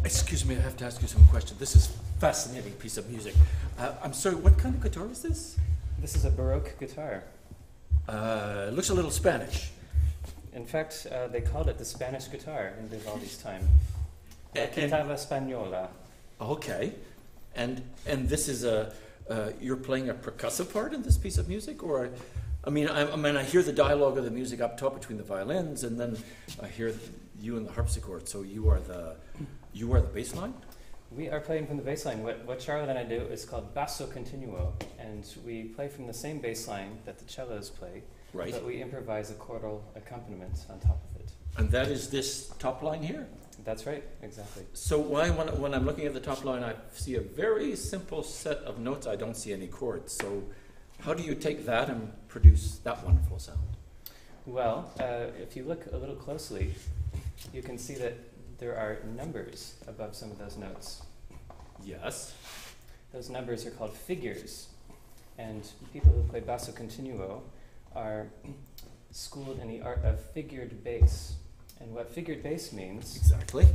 Excuse me, I have to ask you some questions. This is a fascinating piece of music. I'm sorry, what kind of guitar is this? This is a Baroque guitar. It looks a little Spanish. In fact, they called it the Spanish guitar in Vivaldi's time. La And- Chitarra Spagnola. Okay. And this is you're playing a percussive part in this piece of music? Or, I mean, I hear the dialogue of the music up top between the violins, and then I hear you and the harpsichord, so you are the bass line? We are playing from the bass line. What Charlotte and I do is called basso continuo, and we play from the same bass line that the cellos play, Right. but we improvise a chordal accompaniment on top of it. And that is this top line here? That's right, exactly. So when I'm looking at the top line, I see a very simple set of notes. I don't see any chords. So how do you take that and produce that wonderful sound? Well, if you look a little closely, you can see that there are numbers above some of those notes. Yes. Those numbers are called figures, and people who play basso continuo are schooled in the art of figured bass. And what figured bass means Exactly.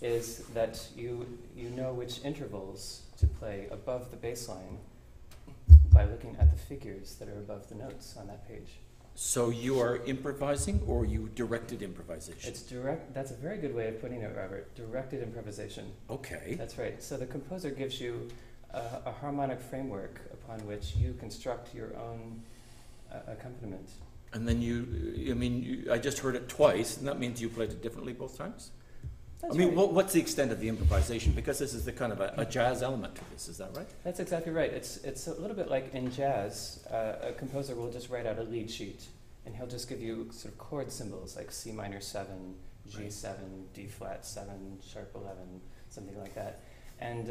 is that you know which intervals to play above the bass line by looking at the figures that are above the notes on that page. So you are improvising, or you directed improvisation? It's direct. That's a very good way of putting it, Robert. Directed improvisation. Okay. That's right. So the composer gives you a harmonic framework upon which you construct your own accompaniment. And then I just heard it twice, and that means you played it differently both times? That's I mean, right. what's the extent of the improvisation? Because this is the kind of a jazz element to this, is that right? That's exactly right. It's a little bit like in jazz. A composer will just write out a lead sheet, and he'll just give you sort of chord symbols like C minor 7, G7, D flat 7, sharp 11, something like that. And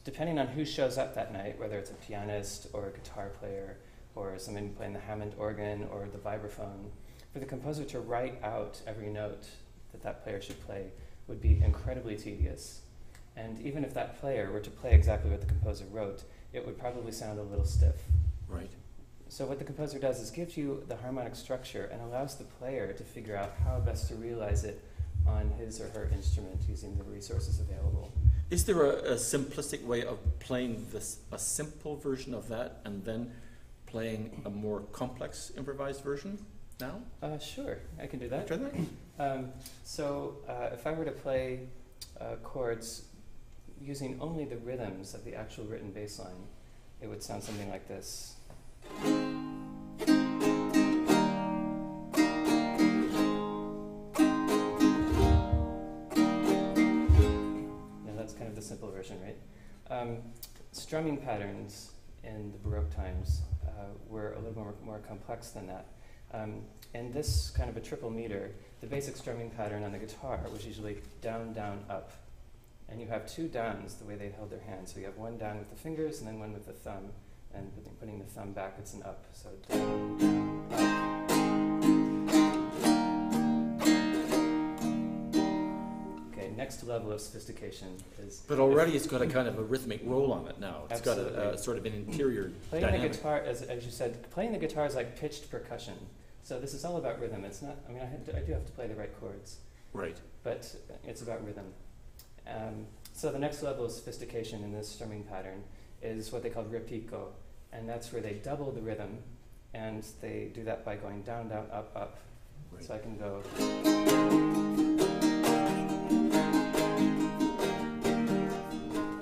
depending on who shows up that night, whether it's a pianist or a guitar player or someone playing the Hammond organ or the vibraphone, for the composer to write out every note that that player should play would be incredibly tedious. And even if that player were to play exactly what the composer wrote, it would probably sound a little stiff. Right. So what the composer does is gives you the harmonic structure and allows the player to figure out how best to realize it on his or her instrument using the resources available. Is there a simplistic way of playing a simple version of that and then playing a more complex improvised version now? Sure, I can do that. Try that? If I were to play chords using only the rhythms of the actual written bass line, it would sound something like this. Now that's kind of the simple version, right? Strumming patterns in the Baroque times were a little more complex than that. In this kind of a triple meter, the basic strumming pattern on the guitar was usually down, down, up. And you have two downs the way they held their hands. So you have one down with the fingers and then one with the thumb. And putting the thumb back, it's an up. So down, down, up. Okay, next level of sophistication is... But already it's got a kind of a rhythmic roll on it now. It's Absolutely. got a sort of an interior Playing dynamic. the guitar, as you said, playing the guitar is like pitched percussion. So this is all about rhythm. It's not, I mean, I do have to play the right chords, Right. but it's about rhythm. So the next level of sophistication in this strumming pattern is what they call repico, and that's where they double the rhythm, and they do that by going down, down, up, up. Right. So I can go.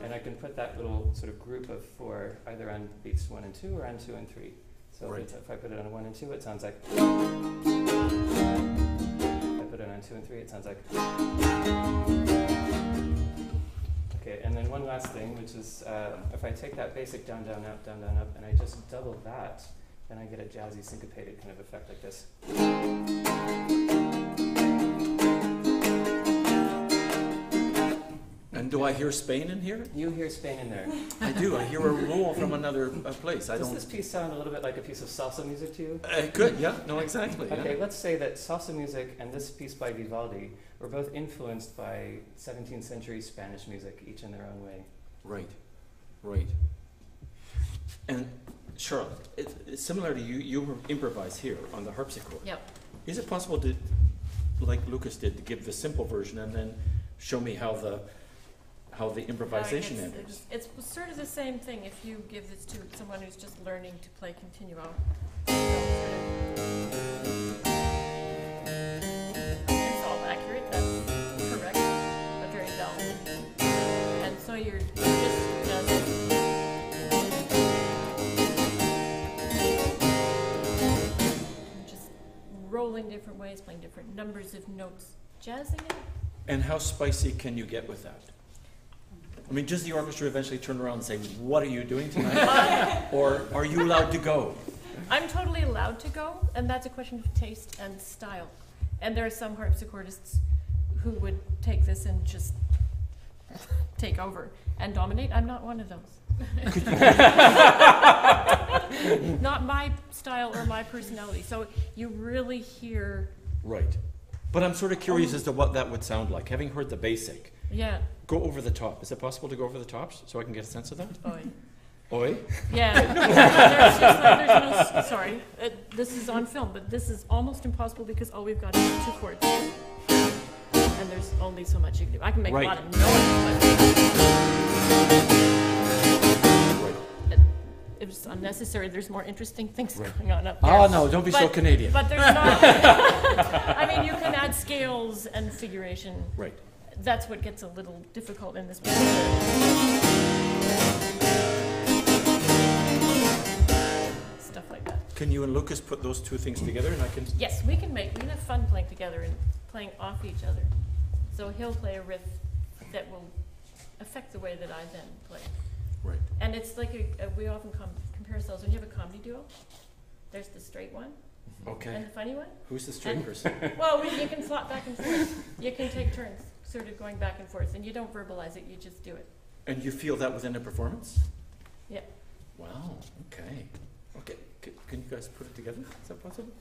And I can put that little sort of group of 4 either on beats 1 and 2 or on 2 and 3. So Right. if I put it on 1 and 2, it sounds like. If I put it on 2 and 3, it sounds like. Okay, and then one last thing, which is if I take that basic down, down, up, and I just double that, then I get a jazzy syncopated kind of effect like this. And do I hear Spain in here? You hear Spain in there. I do. I hear a roll from another place. I Does don't. this piece sound a little bit like a piece of salsa music to you? Good. Yeah. No. Exactly. Okay, Yeah. let's say that salsa music and this piece by Vivaldi were both influenced by 17th century Spanish music, each in their own way. Right. Right. And Charlotte, it's similar to you. You improvise here on the harpsichord. Yep. Is it possible to, like Lucas did, to give the simple version and then show me how the improvisation enters? It's sort of the same thing if you give this to someone who's just learning to play continuo. It's all accurate, that's correct, but very dull. And so you're just rolling different ways, playing different numbers of notes, jazzing it. And how spicy can you get with that? I mean, does the orchestra eventually turn around and say, "What are you doing tonight?" Or are you allowed to go? I'm totally allowed to go, and that's a question of taste and style. And there are some harpsichordists who would take this and just take over and dominate. I'm not one of those. Not my style or my personality. So you really hear. Right. But I'm sort of curious as to what that would sound like. Having heard the basic, Yeah. go over the top. Is it possible to go over the tops so I can get a sense of that? Boy. Oi? Yeah. Sorry. This is on film, but this is almost impossible because all we've got is 2 chords. And there's only so much you can do. I can make Right. a lot of noise, but it was unnecessary. There's more interesting things Right. going on up there. Oh, no, don't be so But- Canadian. But there's not. I mean, you can add scales and figuration. Right. That's what gets a little difficult in this music. Stuff like that. Can you and Lucas put those two things together and I can... Yes, we can have fun playing together and playing off each other. So he'll play a riff that will affect the way that I then play. Right. And it's like we often compare ourselves. When you have a comedy duo, there's the straight one Okay. and the funny one. Who's the straight And- person? Well, you can flop back and forth. You can take turns, sort of going back and forth, and you don't verbalize it. You just do it. And you feel that within a performance? Yeah. Wow. Okay. Okay. Can you guys put it together? Is that possible?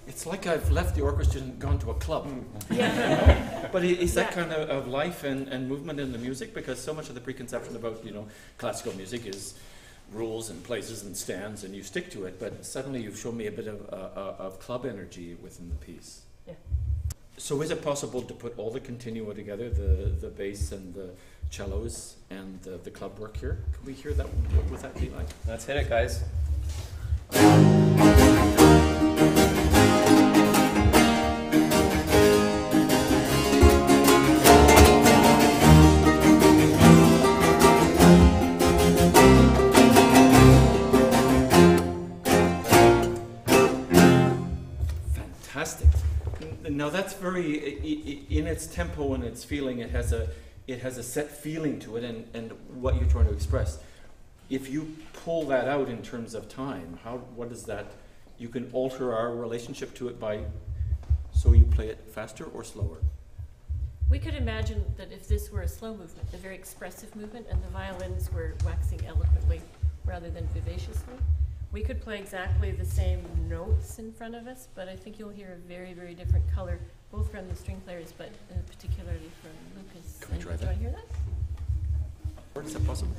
It's like I've left the orchestra and gone to a club. Yeah. But is that Yeah. kind of life and movement in the music? Because so much of the preconception about, classical music is rules and places and stands and you stick to it, but suddenly you've shown me a bit of club energy within the piece. Yeah. So is it possible to put all the continua together, the bass and the cellos and the club work here? Can we hear that? What would that be like? Let's hit it, guys. Fantastic. Now that's very in its tempo and its feeling. It has a set feeling to it, and what you're trying to express. If you pull that out in terms of time, what is that? You can alter our relationship to it so you play it faster or slower. We could imagine that if this were a slow movement, a very expressive movement, and the violins were waxing eloquently rather than vivaciously, we could play exactly the same notes in front of us, but I think you'll hear a very, very different color, both from the string players, but particularly from Lucas. Can we try do you that? want to hear that? Or is that possible?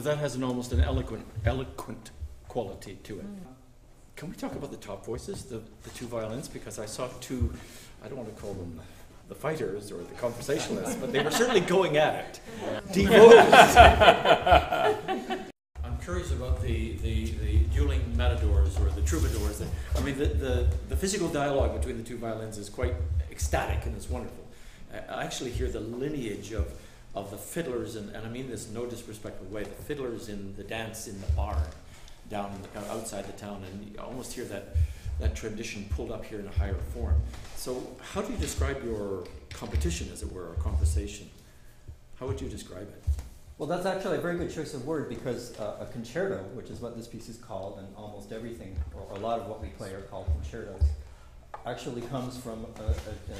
that has almost an eloquent quality to it. Can we talk about the top voices, the two violins? Because I saw two, I don't want to call them the fighters or the conversationalists, but they were certainly going at it. Devoted. I'm curious about the dueling matadors or the troubadours. I mean, the physical dialogue between the two violins is quite ecstatic and it's wonderful. I actually hear the lineage of the fiddlers, and I mean this in no disrespectful way, the fiddlers in the dance in the barn down outside the town, and you almost hear that tradition pulled up here in a higher form. So how do you describe your competition, as it were, or conversation? How would you describe it? Well, that's actually a very good choice of word, because a concerto, which is what this piece is called, and almost everything, or a lot of what we play are called concertos, actually comes from an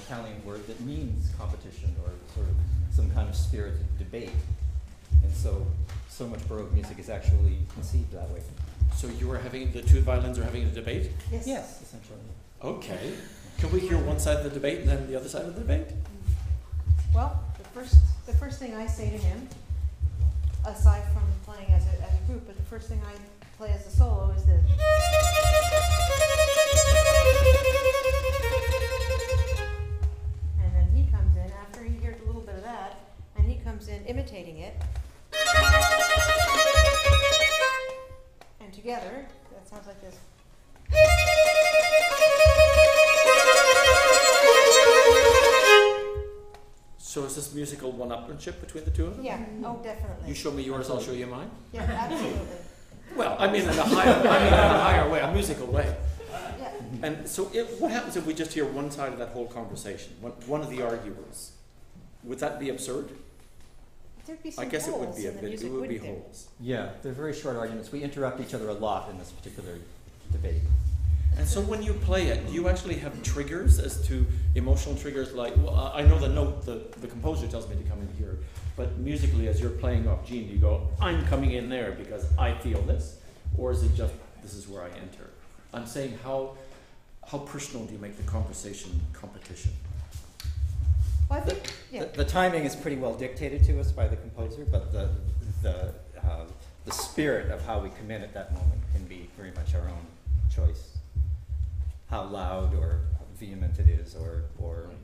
Italian word that means competition, or sort of some kind of spirited debate. And so much Baroque music is actually conceived that way. So the two violins are having a debate? Yes, essentially. Okay. Can we hear one side of the debate and then the other side of the debate? Well, the first thing I say to him, aside from playing as a group, but the first thing I play as a solo is this. And then he comes in, after he hears a little bit of that, and he comes in imitating it. And together, that sounds like this. So is this musical one-upmanship between the two of them? Yeah, oh, definitely. You show me yours, I'll show you mine? Yeah, absolutely. Well, I mean in a higher way, a musical way. Yeah. And so what happens if we just hear one side of that whole conversation, one of the arguers? Would that be absurd? There'd be I some guess it would holes be a in the bit, music, it would be wouldn't there? holes. Yeah, they're very short arguments. We interrupt each other a lot in this particular debate. And so when you play it, do you actually have triggers as to emotional triggers? Like, well, I know the note the composer tells me to come in here, but musically, as you're playing off Gene, do you go, I'm coming in there because I feel this? Or is it just, this is where I enter? I'm saying, how personal do you make the conversation competition? Well, I think, yeah. The timing is pretty well dictated to us by the composer, but the spirit of how we come in at that moment can be very much our own choice. How loud or vehement it is, or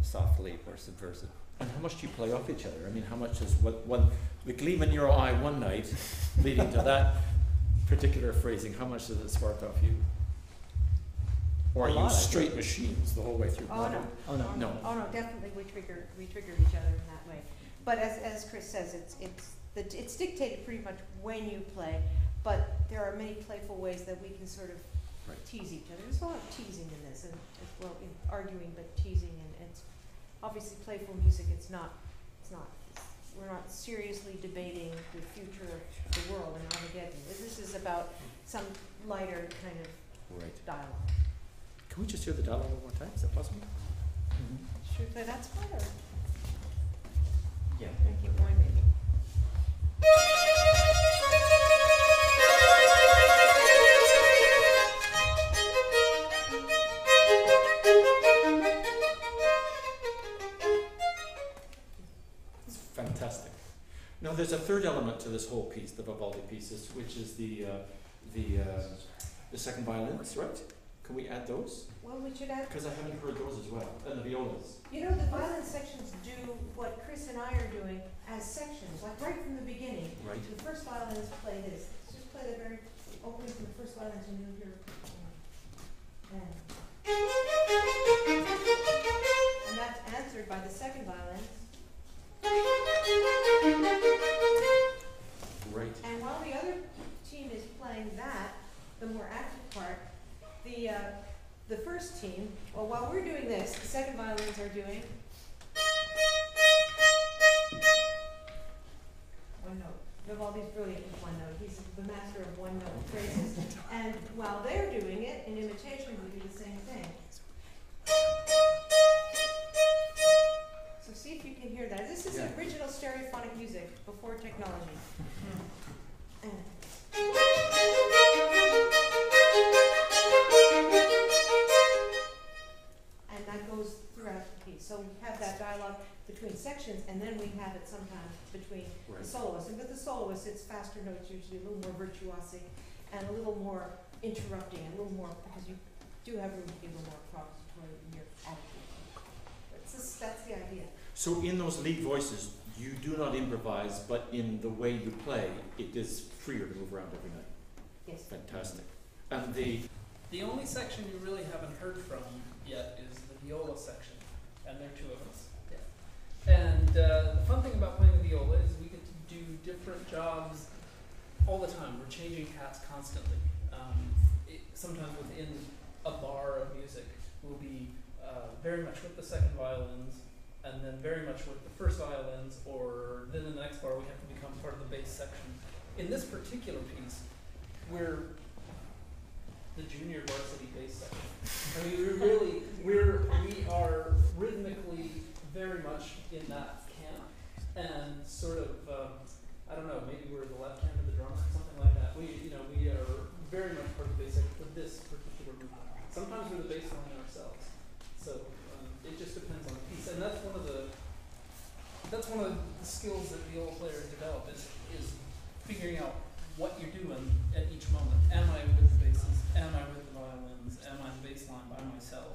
softly or subversive. And how much do you play off each other? I mean, how much is the gleam in your eye one night leading to that particular phrasing, how much does it spark off you? Or are you straight machines the whole way through? Oh, no. Oh, no. No. Oh, no, definitely we trigger each other in that way. But as Chris says, it's dictated pretty much when you play, but there are many playful ways that we can sort of tease each other. There's a lot of teasing in this, and as well, in arguing, but teasing, and it's obviously playful music. We're not seriously debating the future of the world and Armageddon. This is about some lighter kind of dialogue. Can we just hear the dialogue one more time? Is that possible? Mm-hmm. Should we play that spot, or Yeah. can I keep going maybe? Fantastic. Now, there's a third element to this whole piece, the Vivaldi pieces, which is the second violins, right? Can we add those? Well, we should add. Because I haven't heard those as well, and the violas. You know, the violin sections do what Chris and I are doing as sections, like right from the beginning. Right. The first violins play this. Let's just play the very opening from the first violins, and you'll hear. And that's answered by the second violin. Right. And while the other team is playing that, the more active part, the first team, well, while we're doing this, the second violins are doing one note. Vivaldi's brilliant with one note. He's the master of one note phrases. And while they're doing it, in imitation, we do the same thing. So see if you can hear that. This is original stereophonic music before technology. And that goes throughout the piece. So we have that dialogue between sections, and then we have it sometimes between the Right. soloists. And with the soloists, it's faster notes, usually a little more virtuosic, and a little more interrupting, and a little more, because you do have room to be a little more propository in your attitude. That's the idea. So in those lead voices, you do not improvise, but in the way you play, it is freer to move around every night. Yes. Fantastic. And the only section you really haven't heard from yet is the viola section, and there are two of us. Yeah. And the fun thing about playing the viola is we get to do different jobs all the time. We're changing hats constantly. Sometimes within a bar of music, we'll be very much with the second violins, and then very much with the first violins, or then in the next bar we have to become part of the bass section. In this particular piece, we're the junior varsity bass section. I mean, we are rhythmically very much in that camp, and sort of, I don't know, maybe we're the left hand of the drummer, something like that. We are very much part of the bass section for this particular movement. Sometimes we're the bass line ourselves. So it just depends on the piece, and that's one of the skills that viola players develop is figuring out what you're doing at each moment. Am I with the basses? Am I with the violins? Am I the bass line by myself?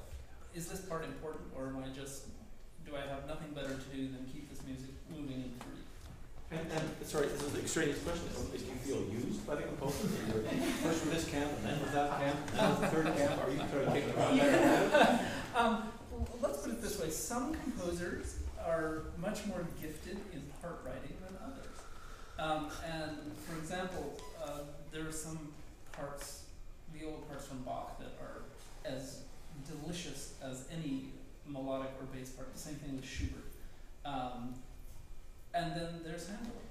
Is this part important, or do I have nothing better to do than keep this music moving and free? And sorry, this is an extraneous question. Do you feel used by the composer? You're first with this camp, and then with that camp, and then with the third camp. Are you trying to kick around there? Let's put it this way. Some composers are much more gifted in part writing than others. And for example, there are some parts, viola parts from Bach, that are as delicious as any melodic or bass part. The same thing with Schubert. And then there's Handel,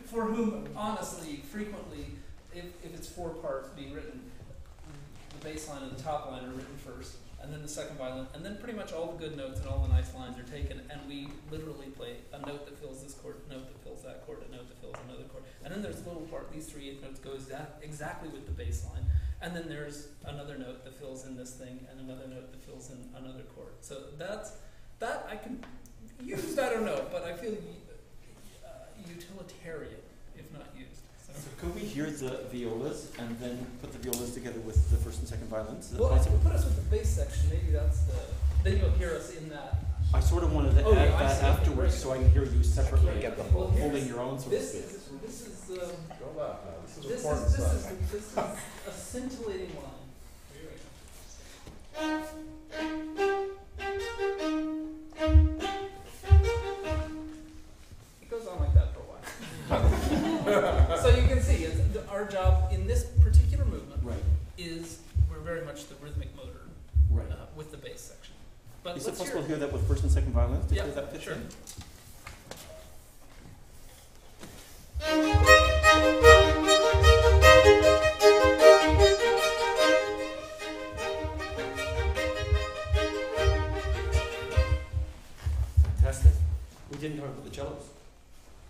for whom, honestly, frequently, if it's four parts being written, the bass line and the top line are written first, and then the second violin, and then pretty much all the good notes and all the nice lines are taken, and we literally play a note that fills this chord, a note that fills that chord, a note that fills another chord. And then there's a little part, these 3/8 notes go exactly with the bass line, and then there's another note that fills in this thing, and another note that fills in another chord. So that I can use, I don't know, but I feel utilitarian if not used. So could we hear the violas and then put the violas together with the first and second violins? Is that Well, possible? put us with the bass section. Maybe that's then you'll hear us in that. I sort of wanted to Oh, yeah, add I that see. afterwards, so I can hear you separately, Get the whole- holding your own sort of This space. is This is this important is stuff. a scintillating line. Here we go. It goes on like that for a while. So you can see, our job in this particular movement Right. is we're very much the rhythmic motor Right. with the bass section. But Is it let's possible to hear hear that with first and second violins to Yeah, hear that fit sure. in? Fantastic. We didn't talk about the cellos.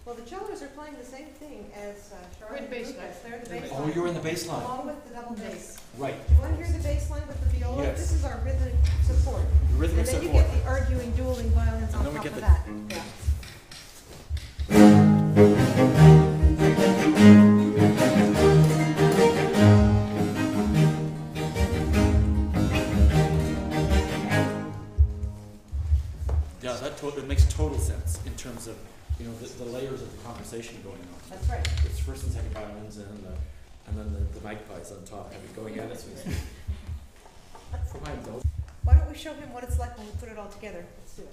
Well, the cellos are playing the same thing as Charlotte We're in and bass Lucas. line. They're the bass Oh, line. you're in the bass line. Along with the double bass. Right. Do you want to hear the bass line with the viola? Yes. This is our rhythmic support. The rhythmic And then you support. get the arguing, dueling violins And on then we top get of the- that. Yeah. Yeah, it makes total sense in terms of the layers of the conversation going on. That's right. It's first and second violins and then the magpies on top going at it. So to speak. For my indulgence. Why don't we show him what it's like when we put it all together? Let's do it.